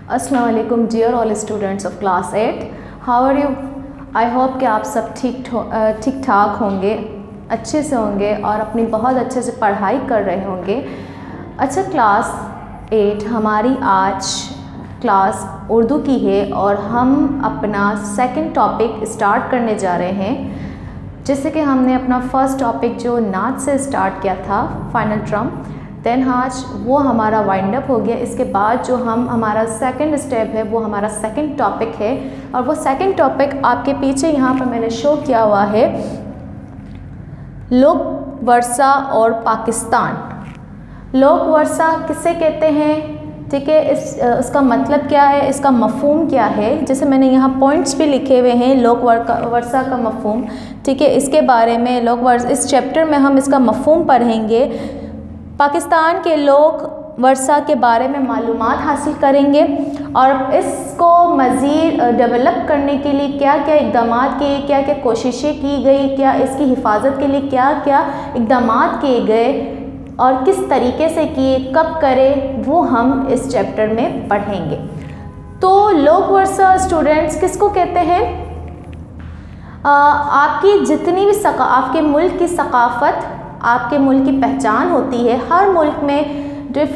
अस्सलाम वालेकुम dear all students of class 8, how are you. I hope कि आप सब ठीक ठाक होंगे, अच्छे से होंगे और अपनी बहुत अच्छे से पढ़ाई कर रहे होंगे। अच्छा, क्लास 8 हमारी आज क्लास उर्दू की है और हम अपना सेकंड टॉपिक स्टार्ट करने जा रहे हैं। जैसे कि हमने अपना फर्स्ट टॉपिक जो नात से स्टार्ट किया था, फाइनल ट्रम, देन आज वो हमारा वाइंड अप हो गया। इसके बाद जो हमारा सेकंड स्टेप है वो हमारा सेकंड टॉपिक है, और वो सेकंड टॉपिक आपके पीछे यहाँ पर मैंने शो किया हुआ है, लोक वर्षा और पाकिस्तान। लोक वर्षा किसे कहते हैं, ठीक है, इसका मतलब क्या है, इसका मफहूम क्या है। जैसे मैंने यहाँ पॉइंट्स भी लिखे हुए हैं लोक वर्षा का मफहूम, ठीक है। इसके बारे में लोक वर्षा, इस चैप्टर में हम इसका मफहूम पढ़ेंगे। पाकिस्तान के लोक वर्षा के बारे में मालूमात हासिल करेंगे और इसको मज़ीद डेवलप करने के लिए क्या क्या इक़दाम किए, क्या क्या कोशिशें की गई, क्या इसकी हिफाजत के लिए क्या क्या इक़दाम किए गए और किस तरीके से किए, कब करें, वो हम इस चैप्टर में पढ़ेंगे। तो लोक वर्षा स्टूडेंट्स किसको कहते हैं? आपकी जितनी भी आपके मुल्क की सकाफ़त, आपके मुल्क की पहचान होती है। हर मुल्क में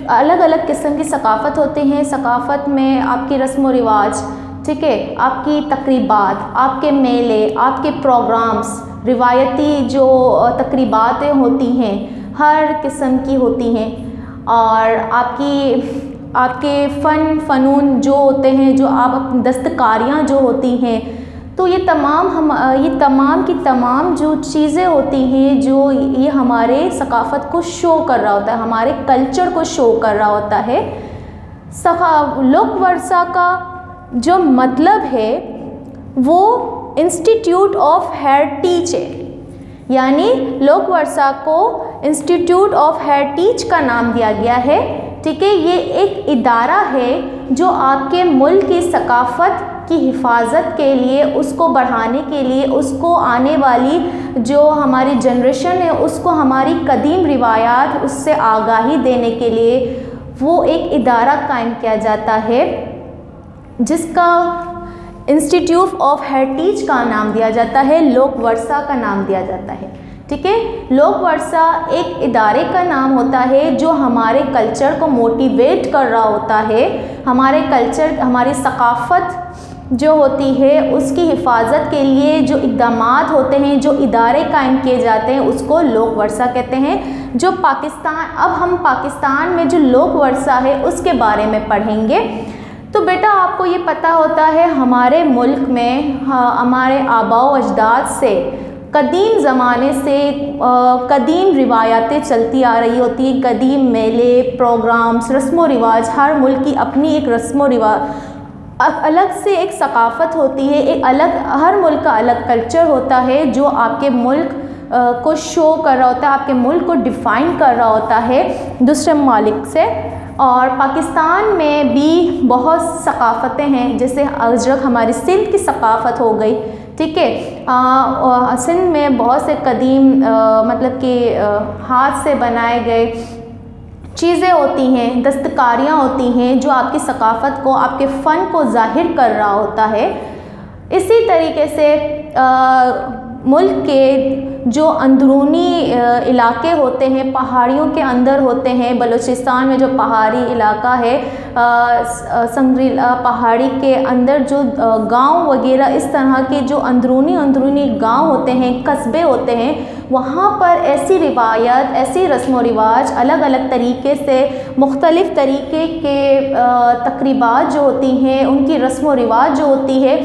अलग अलग किस्म की सकाफ़त होती हैं। सकाफ़त में आपकी रस्म व रिवाज, ठीक है, आपकी तकरीबात, आपके मेले, आपके प्रोग्राम्स, रिवायती जो तकरीबातें होती हैं हर किस्म की होती हैं, और आपके फ़नून जो होते हैं, जो आप दस्तकारियाँ जो होती हैं, तो ये तमाम की तमाम जो चीज़ें होती हैं, जो ये हमारे सकाफ़त को शो कर रहा होता है, हमारे कल्चर को शो कर रहा होता है। लोक वर्षा का जो मतलब है वो इंस्टीट्यूट ऑफ हेरिटेज है, यानी लोक वर्षा को इंस्टीट्यूट ऑफ हेरिटेज का नाम दिया गया है, ठीक है। ये एक इदारा है जो आपके मुल्क की सकाफ़त की हिफाजत के लिए, उसको बढ़ाने के लिए, उसको आने वाली जो हमारी जनरेशन है उसको हमारी कदीम रिवायात, उससे आगाही देने के लिए वो एक इदारा कायम किया जाता है, जिसका इंस्टीट्यूट ऑफ हेरिटेज का नाम दिया जाता है, लोक वर्षा का नाम दिया जाता है, ठीक है। लोक वर्षा एक इदारे का नाम होता है जो हमारे कल्चर को मोटिवेट कर रहा होता है, हमारे कल्चर, हमारी सकाफ़त जो होती है उसकी हिफाजत के लिए जो इक़दामात होते हैं, जो इदारे कायम किए जाते हैं, उसको लोक वर्षा कहते हैं। जो पाकिस्तान, अब हम पाकिस्तान में जो लोक वर्षा है उसके बारे में पढ़ेंगे। तो बेटा आपको ये पता होता है हमारे मुल्क में हमारे आबाओ अजदाद से कदीम ज़माने से कदीम रिवायातें चलती आ रही होती हैं, कदीम मेले, प्रोग्राम्स, रस्म व रिवाज, हर मुल्क की अपनी एक रस्म व रिवाज, अलग से एक सकाफ़त होती है, एक अलग, हर मुल्क का अलग कल्चर होता है जो आपके मुल्क को शो कर रहा होता है, आपके मुल्क को डिफ़ाइन कर रहा होता है दूसरे ममालिक से। और पाकिस्तान में भी बहुत सकाफ़तें हैं, जैसे अजरक हमारी सिंध की सकाफ़त हो गई, ठीक है। सिंध में बहुत से कदीम मतलब कि हाथ से बनाए गए चीज़ें होती हैं, दस्तकारियाँ होती हैं जो आपकी सकाफ़त को, आपके फ़न को ज़ाहिर कर रहा होता है। इसी तरीके से मुल्क के जो अंदरूनी इलाके होते हैं, पहाड़ियों के अंदर होते हैं, बलूचिस्तान में जो पहाड़ी इलाका है, संगरीला पहाड़ी के अंदर जो गांव वगैरह, इस तरह के जो अंदरूनी गांव होते हैं, कस्बे होते हैं, वहाँ पर ऐसी रिवायत, ऐसी रस्म व रिवाज, अलग अलग तरीके से मुख्तलिफ़ तरीके के तकरीबात जो होती हैं, उनकी रस्म व रिवाज जो होती है,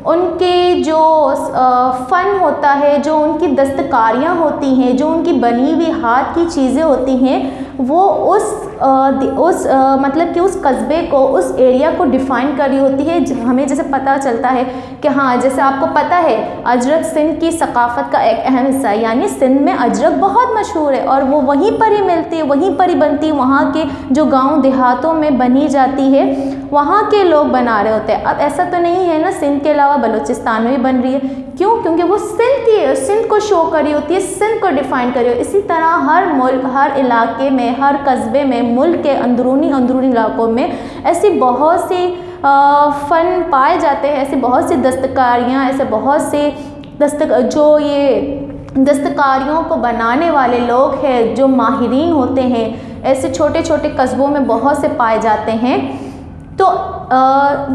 उनके जो फ़न होता है, जो उनकी दस्तकारियाँ होती हैं, जो उनकी बनी हुई हाथ की चीज़ें होती हैं, वो उस मतलब कि उस कस्बे को, उस एरिया को डिफ़ाइन कर रही होती है। हमें जैसे पता चलता है कि हाँ, जैसे आपको पता है अजरक सिंध की सकाफ़त का एक अहम हिस्सा है, यानी सिंध में अजरक बहुत मशहूर है और वो वहीं पर ही मिलती है, वहीं पर ही बनती है, वहाँ के जो गाँव देहातों में बनी जाती है, वहाँ के लोग बना रहे होते हैं। अब ऐसा तो नहीं है ना सिंध के अलावा बलूचिस्तान में भी बन रही है, क्यों? क्योंकि वो सिंध को शो कर रही होती है, सिंध को डिफ़ाइन कर रही होती है। इसी तरह हर मुल्क, हर इलाके में, हर कस्बे में, मुल्क के अंदरूनी इलाकों में ऐसी बहुत सी फ़न पाए जाते हैं, ऐसी बहुत सी दस्तकारियाँ, ऐसे बहुत से जो ये दस्तकारियों को बनाने वाले लोग हैं, जो माहिरीन होते हैं, ऐसे छोटे छोटे कस्बों में बहुत से पाए जाते हैं। तो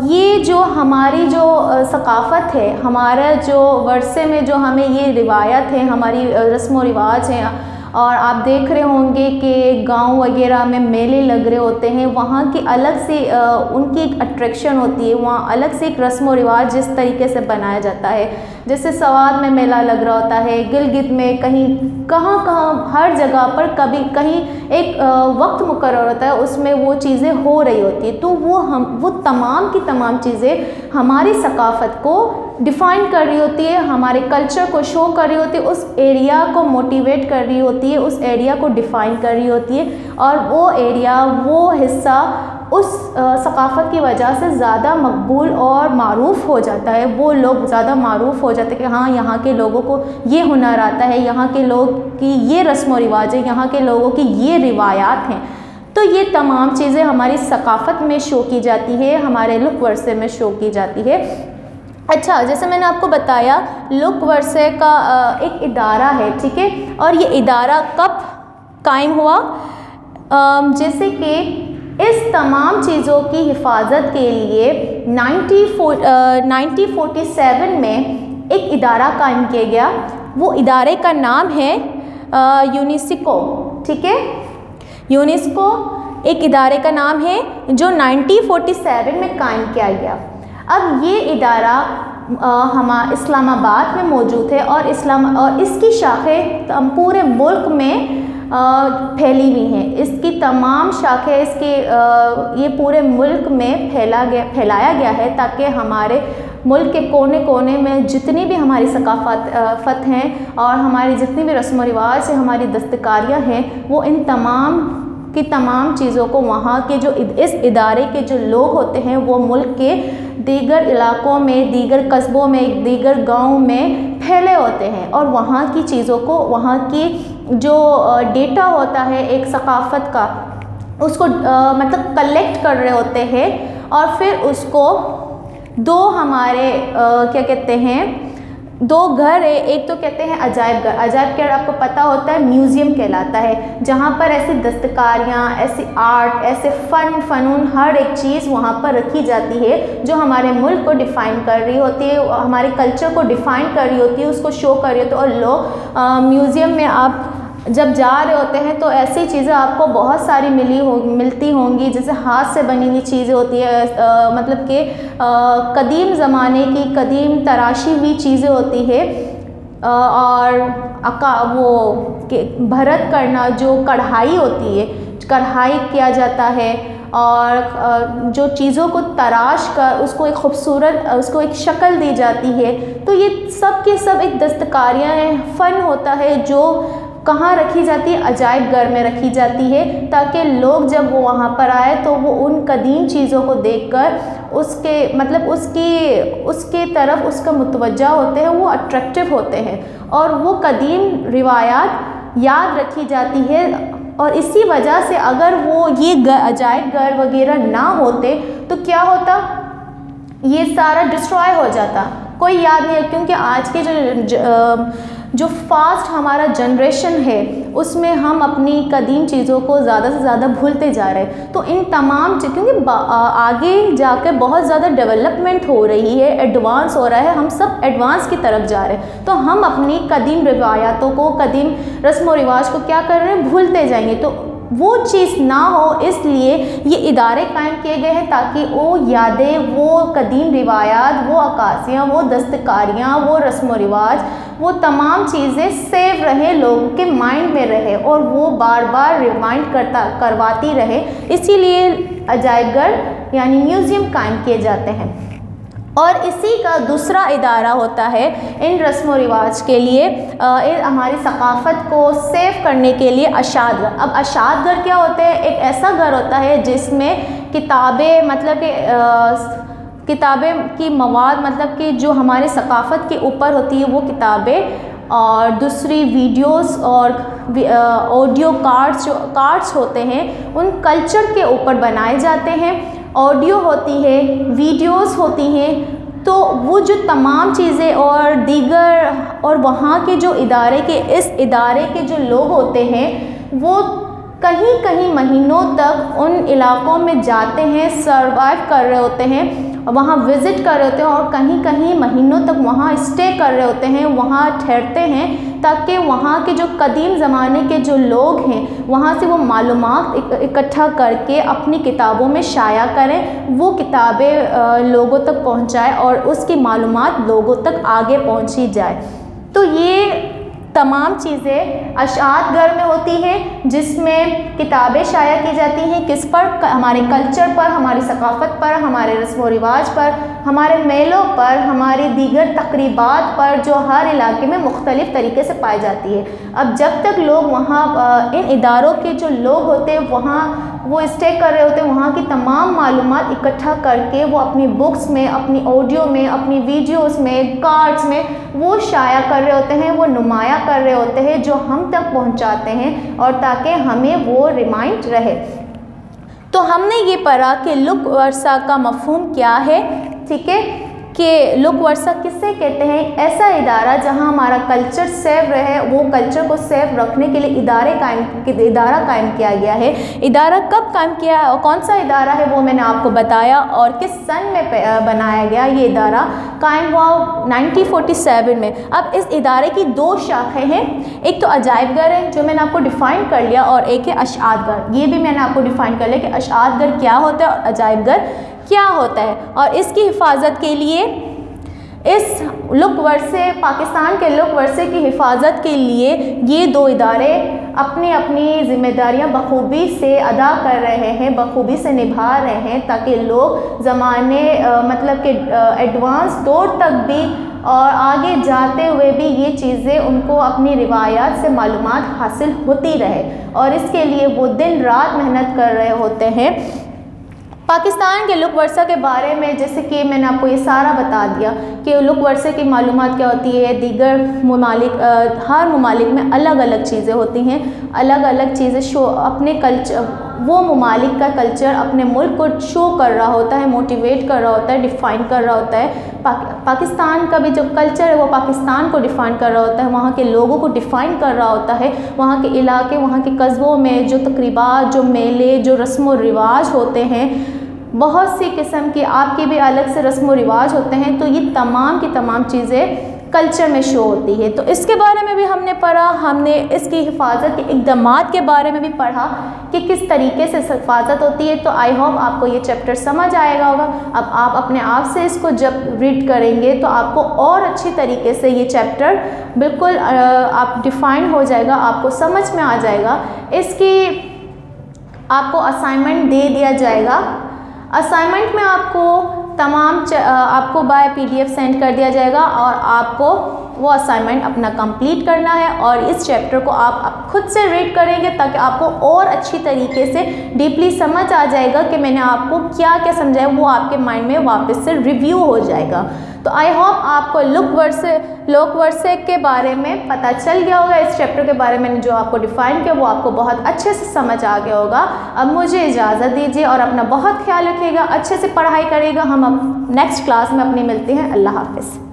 ये जो हमारी जो सकाफ़त है, हमारा जो वर्षे में जो हमें ये रिवायत है, हमारी रस्म व रिवाज हैं, और आप देख रहे होंगे कि गांव वगैरह में मेले लग रहे होते हैं, वहाँ की अलग से उनकी एक अट्रैक्शन होती है, वहाँ अलग से एक रस्म व रिवाज जिस तरीके से बनाया जाता है। जैसे सवात में मेला लग रहा होता है, गिलगित में, कहीं कहाँ हर जगह पर कभी कहीं एक वक्त मुकर्रर होता है, उसमें वो चीज़ें हो रही होती है। तो वो तमाम की तमाम चीज़ें हमारी सकाफ़त को डिफ़ाइन कर रही होती है, हमारे कल्चर को शो कर रही होती है, उस एरिया को मोटिवेट कर रही होती है, उस एरिया को डिफ़ाइन कर रही होती है, और वो एरिया, वो हिस्सा उस सकाफ़त की वजह से ज़्यादा मकबूल और मारूफ़ हो जाता है। वो लोग ज़्यादा मारूफ़ हो जाते हैं कि हाँ, यहाँ के लोगों को ये हुनर आता है, यहाँ के लोग की ये रस्म व रिवाज है, यहाँ के लोगों की ये रिवायात हैं। तो ये तमाम चीज़ें हमारी सकाफ़त में शो की जाती है, हमारे लुक वर्से में शो की जाती है। अच्छा, जैसे मैंने आपको बताया, लुक वर्से का एक इदारा है, ठीक है, और ये इदारा कब कायम हुआ? जैसे कि इस तमाम चीज़ों की हिफाजत के लिए 1947 में एक इदारा कायम किया गया। वो इदारे का नाम है यूनेस्को, ठीक है, यूनेस्को एक इदारे का नाम है जो 1947 में कायम किया गया। अब ये इदारा इस्लामाबाद में मौजूद है, और इसकी शाखें पूरे मुल्क में फैली हुई हैं। इसकी तमाम शाखें ये पूरे मुल्क में फैलाया गया है, ताकि हमारे मुल्क के कोने कोने में जितनी भी हमारी सकाफ़त हैं और हमारी जितनी भी रस्म व रिवाज हैं, हमारी दस्तकारियाँ हैं, वो इन तमाम की तमाम चीज़ों को वहाँ के जो इस इदारे के जो लोग होते हैं, वो मुल्क के दीगर इलाकों में, दीगर कस्बों में, दीगर गाँव में फैले होते हैं, और वहाँ की चीज़ों को, वहाँ की जो डेटा होता है एक सकाफ़त का, उसको मतलब कलेक्ट कर रहे होते हैं, और फिर उसको दो हमारे क्या कहते हैं, दो घर है। एक तो कहते हैं अजायब घर। अजायब घर आपको पता होता है म्यूज़ियम कहलाता है, जहाँ पर ऐसी दस्तकारियाँ, ऐसी आर्ट, ऐसे फ़नून, हर एक चीज़ वहाँ पर रखी जाती है जो हमारे मुल्क को डिफ़ाइन कर रही होती है, हमारे कल्चर को डिफ़ाइन कर रही होती है, उसको शो कर रही होती है। और लोग म्यूज़ियम में आप जब जा रहे होते हैं तो ऐसी चीज़ें आपको बहुत सारी मिलती होंगी, जैसे हाथ से बनी हुई चीज़ें होती है, मतलब कि कदीम ज़माने की कदीम तराशी हुई चीज़ें होती है, और वो भरत करना, जो कढ़ाई होती है, कढ़ाई किया जाता है, और जो चीज़ों को तराश कर उसको एक खूबसूरत, उसको एक शक्ल दी जाती है। तो ये सब के सब एक दस्तकारियाँ हैं, फ़न होता है, जो कहाँ रखी जाती है? अजायब घर में रखी जाती है, ताकि लोग जब वो वहाँ पर आए तो वो उन कदीम चीज़ों को देखकर उसके मतलब उसके तरफ उसका मुतवज्जा होते हैं, वो अट्रैक्टिव होते हैं, और वो कदीम रिवायात याद रखी जाती है। और इसी वजह से अगर वो ये अजायब घर वगैरह ना होते तो क्या होता? ये सारा डिस्ट्रॉय हो जाता, कोई याद नहीं है। क्योंकि आज के जो फास्ट हमारा जनरेशन है, उसमें हम अपनी कदीम चीज़ों को ज़्यादा से ज़्यादा भूलते जा रहे हैं। तो इन तमाम क्योंकि आगे जाकर बहुत ज़्यादा डेवलपमेंट हो रही है, एडवांस हो रहा है, हम सब एडवांस की तरफ जा रहे हैं, तो हम अपनी कदीम रिवायातों को, कदीम रस्म व रिवाज को क्या कर रहे हैं? भूलते जाएंगे। तो वो चीज़ ना हो, इसलिए ये इदारे कायम किए गए हैं, ताकि वो यादें, वो कदीम रिवायात, वो अक्कासियाँ, वो दस्तकारियाँ, वो रस्म व रिवाज, वो तमाम चीज़ें सेव रहे, लोगों के माइंड में रहे, और वो बार बार रिमाइंड करवाती रहे। इसीलिए अजायब घर यानी म्यूज़ियम कायम किए जाते हैं। और इसी का दूसरा इदारा होता है इन रस्म व रिवाज के लिए, हमारी सकाफ़त को सेव करने के लिए अशाद घर। अब अशाद घर क्या होते हैं? एक ऐसा घर होता है जिसमें किताबें, मतलब कि किताबें की मवाद, मतलब कि जो हमारे सकाफ़त के ऊपर होती है वो किताबें, और दूसरी वीडियोस और ऑडियो कार्ड्स, जो कार्ड्स होते हैं उन कल्चर के ऊपर बनाए जाते हैं। ऑडियो होती है, वीडियोस होती हैं, तो वो जो तमाम चीज़ें और दीगर और वहाँ के जो इस इदारे के जो लोग होते हैं वो कहीं कहीं महीनों तक उन इलाकों में जाते हैं, सरवाइव कर रहे होते हैं, वहाँ विज़िट कर रहे होते हैं और कहीं कहीं महीनों तक वहाँ स्टे कर रहे होते हैं, वहाँ ठहरते हैं, ताकि वहाँ के जो कदीम ज़माने के जो लोग हैं वहाँ से वो मालूमात इकट्ठा करके अपनी किताबों में शाया करें, वो किताबें लोगों तक पहुँचाए और उसकी मालूमात लोगों तक आगे पहुँची जाए। तो ये तमाम चीज़ें अशात घर में होती हैं, जिसमें किताबें शाया की जाती हैं, किस पर, हमारे कल्चर पर, हमारी सकाफ़त पर, हमारे रस्म व रिवाज पर, हमारे मेलों पर, हमारी दीगर तकरीबात पर, जो हर इलाके में मुख्तलिफ़ तरीके से पाई जाती है। अब जब तक लोग वहाँ इन इदारों के जो लोग होते हैं वहाँ वो स्टे कर रहे होते हैं, वहाँ की तमाम मालूमात इकट्ठा करके वो अपनी बुक्स में, अपनी ऑडियो में, अपनी वीडियोस में, कार्ड्स में वो शाया कर रहे होते हैं, वो नुमाया कर रहे होते हैं, जो हम तक पहुँचाते हैं और ताकि हमें वो रिमाइंड रहे। तो हमने ये पढ़ा कि लुक वर्सा का मफ़हूम क्या है, ठीक है, कि लुक वर्सा किसे कहते हैं? ऐसा इदारा जहां हमारा कल्चर सेव रहे, वो कल्चर को सेव रखने के लिए इदारा कायम किया गया है। इदारा कब कायम किया है और कौन सा इदारा है वो मैंने आपको बताया, और किस सन में बनाया गया। ये इदारा कायम हुआ 1947 में। अब इस इदारे की दो शाखें हैं, एक तो अजायब घर है जो मैंने आपको डिफ़ाइन कर लिया, और एक है अशात घर। ये भी मैंने आपको डिफ़ाइन कर लिया कि अशात घर क्या होता है और अजायब घर क्या होता है। और इसकी हिफाजत के लिए, इस लुक वर्से, पाकिस्तान के लुक वर्से की हिफाजत के लिए ये दो इदारे अपनी अपनी ज़िम्मेदारियां बखूबी से अदा कर रहे हैं, बखूबी से निभा रहे हैं, ताकि लोग ज़माने मतलब कि एडवांस दौर तक भी और आगे जाते हुए भी ये चीज़ें उनको अपनी रिवायात से मालूमात हासिल होती रहे, और इसके लिए वो दिन रात मेहनत कर रहे होते हैं। पाकिस्तान के लुक वर्सा के बारे में जैसे कि मैंने आपको ये सारा बता दिया कि लुक वर्से की मालूमात क्या होती है, दीगर ममालिक, हर ममालिक में अलग अलग चीज़ें होती हैं, अलग अलग चीज़ें शो अपने कल्चर, वो ममालिक का कल्चर अपने मुल्क को शो कर रहा होता है, मोटिवेट कर रहा होता है, डिफ़ाइन कर रहा होता है। पाकिस्तान का भी जो कल्चर है वो पाकिस्तान को डिफ़ाइन कर रहा होता है, वहाँ के लोगों को डिफ़ाइन कर रहा होता है, वहाँ के इलाके, वहाँ के कस्बों में जो तकरीबात, जो मेले, जो रस्म व रिवाज होते हैं, बहुत सी किस्म की आपके भी अलग से रस्म व रिवाज होते हैं, तो ये तमाम की तमाम चीज़ें कल्चर में शो होती है। तो इसके बारे में भी हमने पढ़ा, हमने इसकी हिफाजत के इक़दामात के बारे में भी पढ़ा कि किस तरीके से हिफाजत होती है। तो आई होप आपको ये चैप्टर समझ आएगा होगा। अब आप अपने आप से इसको जब रीड करेंगे तो आपको और अच्छी तरीके से ये चैप्टर बिल्कुल आप डिफ़ाइन हो जाएगा, आपको समझ में आ जाएगा। इसकी आपको असाइनमेंट दे दिया जाएगा। असाइनमेंट में आपको तमाम आपको बाय PDF सेंड कर दिया जाएगा, और आपको वो असाइनमेंट अपना कंप्लीट करना है, और इस चैप्टर को आप खुद से रीड करेंगे ताकि आपको और अच्छी तरीके से डीपली समझ आ जाएगा कि मैंने आपको क्या क्या समझाया, वो आपके माइंड में वापस से रिव्यू हो जाएगा। तो आई होप आपको लुक वर्से के बारे में पता चल गया होगा। इस चैप्टर के बारे में जो आपको डिफ़ाइन किया वो आपको बहुत अच्छे से समझ आ गया होगा। अब मुझे इजाज़त दीजिए और अपना बहुत ख्याल रखिएगा, अच्छे से पढ़ाई करिएगा। हम अब नेक्स्ट क्लास में अपनी मिलते हैं। अल्लाह हाफ़िज़।